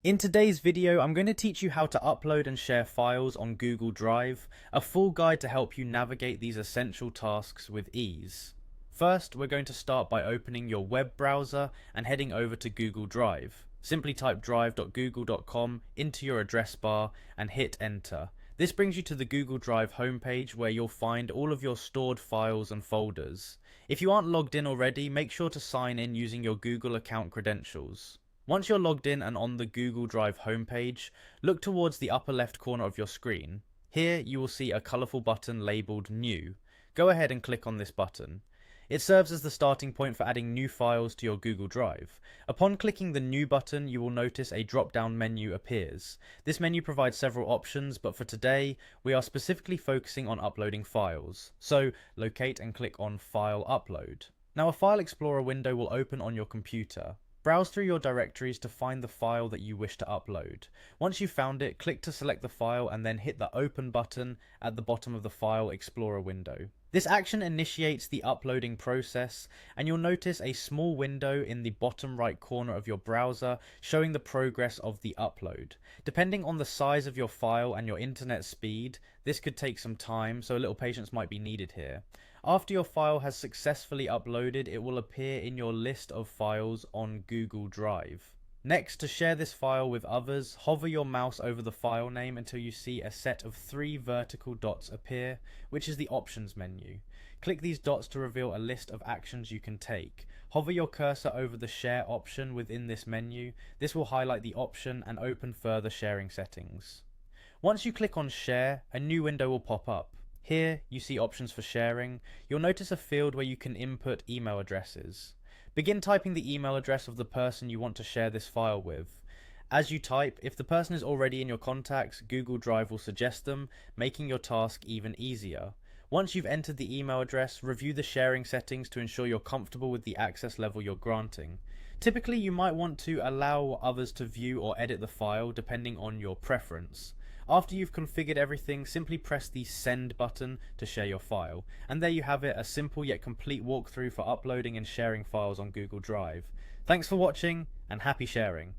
In today's video, I'm going to teach you how to upload and share files on Google Drive, a full guide to help you navigate these essential tasks with ease. First, we're going to start by opening your web browser and heading over to Google Drive. Simply type drive.google.com into your address bar and hit enter. This brings you to the Google Drive homepage where you'll find all of your stored files and folders. If you aren't logged in already, make sure to sign in using your Google account credentials. Once you're logged in and on the Google Drive homepage, look towards the upper left corner of your screen. Here you will see a colourful button labelled New. Go ahead and click on this button. It serves as the starting point for adding new files to your Google Drive. Upon clicking the New button, you will notice a drop-down menu appears. This menu provides several options, but for today, we are specifically focusing on uploading files. So, locate and click on File Upload. Now a File Explorer window will open on your computer. Browse through your directories to find the file that you wish to upload. Once you've found it, click to select the file and then hit the Open button at the bottom of the File Explorer window. This action initiates the uploading process, and you'll notice a small window in the bottom right corner of your browser showing the progress of the upload. Depending on the size of your file and your internet speed, this could take some time, so a little patience might be needed here. After your file has successfully uploaded, it will appear in your list of files on Google Drive. Next, to share this file with others, hover your mouse over the file name until you see a set of 3 vertical dots appear, which is the Options menu. Click these dots to reveal a list of actions you can take. Hover your cursor over the Share option within this menu. This will highlight the option and open further sharing settings. Once you click on Share, a new window will pop up. Here, you see options for sharing. You'll notice a field where you can input email addresses. Begin typing the email address of the person you want to share this file with. As you type, if the person is already in your contacts, Google Drive will suggest them, making your task even easier. Once you've entered the email address, review the sharing settings to ensure you're comfortable with the access level you're granting. Typically, you might want to allow others to view or edit the file depending on your preference. After you've configured everything, simply press the Send button to share your file. And there you have it, a simple yet complete walkthrough for uploading and sharing files on Google Drive. Thanks for watching, and happy sharing.